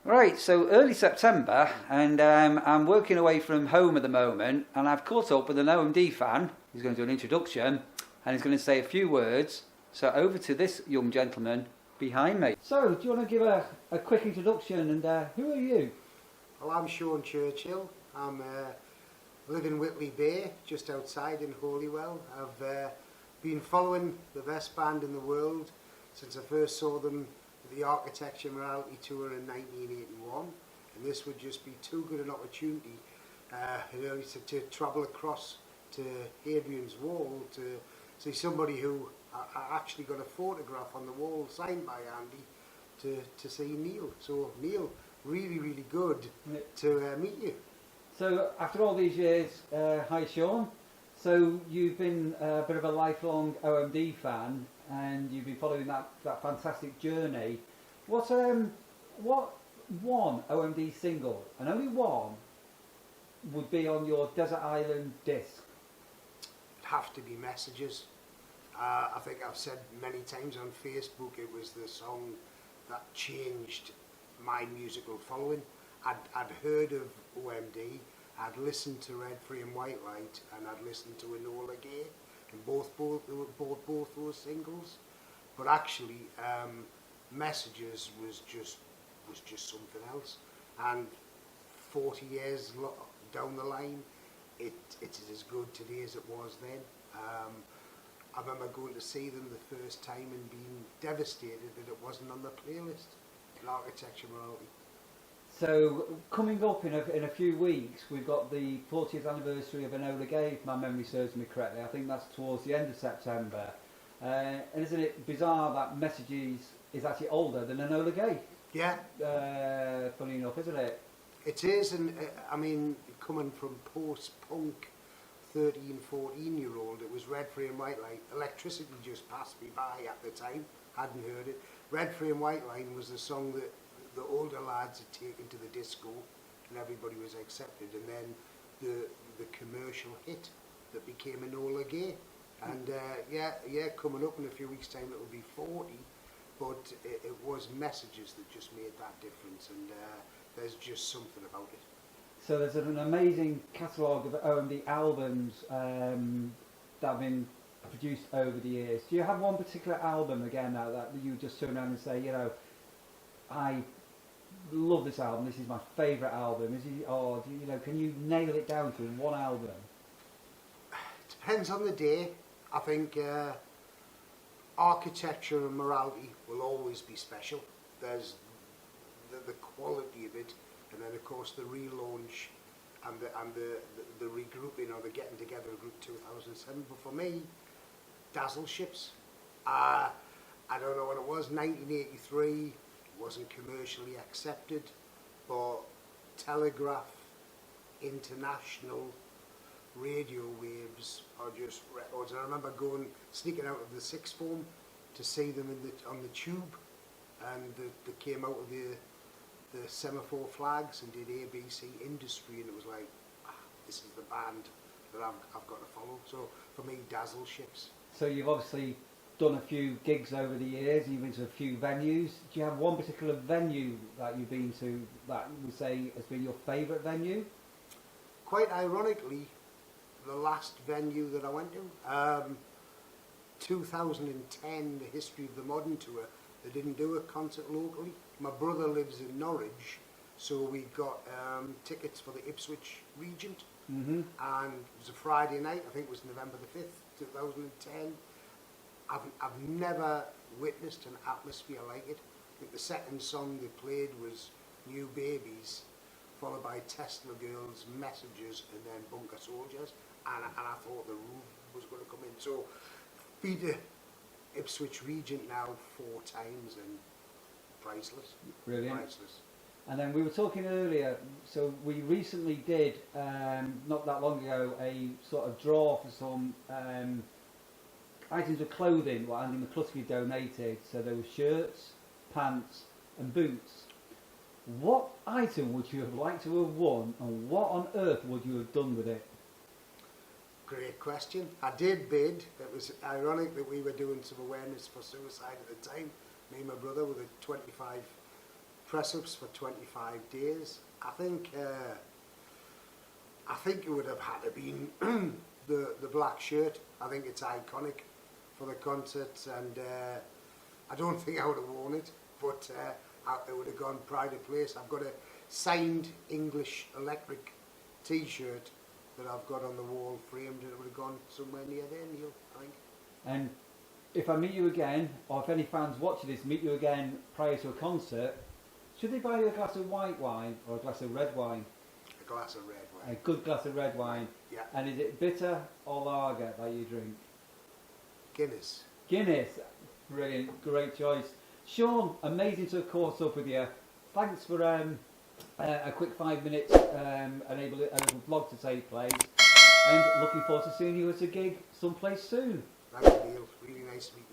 Right, so early September, and I'm working away from home at the moment, and I've caught up with an OMD fan. He's going to do an introduction, and he's going to say a few words. So over to this young gentleman behind me. So, do you want to give a quick introduction, and who are you? Well, I'm Sean Churchill. I live in Whitley Bay, just outside in Holywell. I've been following the best band in the world since I first saw them at the Architecture Morality Tour in 1981, and this would just be too good an opportunity to travel across to Hadrian's Wall to see somebody who I actually got a photograph on the wall signed by Andy to see Neil. So Neil, really good to meet you. So after all these years, hi Sean. So you've been a bit of a lifelong OMD fan, and you've been following that fantastic journey. What one OMD single, and only one, would be on your Desert Island disc? It'd have to be Messages. I think I've said many times on Facebook, it was the song that changed my musical following. I'd heard of OMD, I'd listened to Red, Free and White Light, and I'd listened to Enola Gay, and both those singles. But actually, Messages was just something else. And 40 years down the line, it is as good today as it was then. I remember going to see them the first time and being devastated that it wasn't on the playlist in Architecture Morality. So coming up in a few weeks, we've got the 40th anniversary of Enola Gay, if my memory serves me correctly. I think that's towards the end of September. And isn't it bizarre that Messages is actually older than Enola Gay? Yeah. Funny enough, isn't it? It is, and I mean, coming from post-punk 13, 14-year-old, it was Red, Free and White Line. Electricity just passed me by at the time, hadn't heard it. Red, Free and White Line was the song that the older lads had taken to the disco, and everybody was accepted. And then the commercial hit that became Enola Gay. And coming up in a few weeks' time it will be 40, but it was Messages that just made that difference, and there's just something about it. So there's an amazing catalogue of OMD albums that have been produced over the years. Do you have one particular album again now that you just turn around and say, you know, I love this album, this is my favourite album? Or do you know, can you nail it down to one album? It depends on the day. I think Architecture and Morality will always be special. There's the quality of it, and then of course the relaunch and the regrouping, or the getting together of Group 2007. But for me, Dazzle Ships. I don't know when it was, 1983. Wasn't commercially accepted, but Telegraph, International, radio waves are just records. And I remember sneaking out of the sixth form to see them on the tube, and they came out of the semaphore flags and did ABC Industry, and it was like, this is the band that I've got to follow. So for me, Dazzle Ships. So you've obviously done a few gigs over the years, you've been to a few venues. Do you have one particular venue that you've been to that you would say has been your favourite venue? Quite ironically, the last venue that I went to, 2010, the History of the Modern Tour, they didn't do a concert locally. My brother lives in Norwich, so we got tickets for the Ipswich Regent, and it was a Friday night, I think it was November the 5th, 2010. I've never witnessed an atmosphere like it. I think the second song they played was New Babies, followed by Tesla Girls, Messages, and then Bunker Soldiers, and I thought the roof was going to come in. So be the Ipswich Regent now 4 times, and priceless. Brilliant. Priceless. And then we were talking earlier, so we recently did, not that long ago, a sort of draw for some items of clothing what Andy McCluskey donated. So there were shirts, pants and boots. What item would you have liked to have won, and what on earth would you have done with it? Great question. I did bid. It was ironic that we were doing some awareness for suicide at the time. Me and my brother with a 25 press-ups for 25 days. I think it would have had to been the black shirt. I think it's iconic for the concert, and I don't think I would have worn it, but it would have gone pride of place. I've got a signed English Electric T-shirt that I've got on the wall framed, and it would have gone somewhere near there, Neil, I think. And if I meet you again, or if any fans watching this meet you again prior to a concert, should they buy you a glass of white wine or a glass of red wine? A glass of red wine. A good glass of red wine. Yeah. And is it bitter or lager that you drink? Guinness. Guinness. Brilliant. Great choice. Sean, amazing to have caught up with you. Thanks for a quick 5 minutes enable a vlog to take place. And looking forward to seeing you at a gig someplace soon. Thank you, Neil. Really nice to meet you.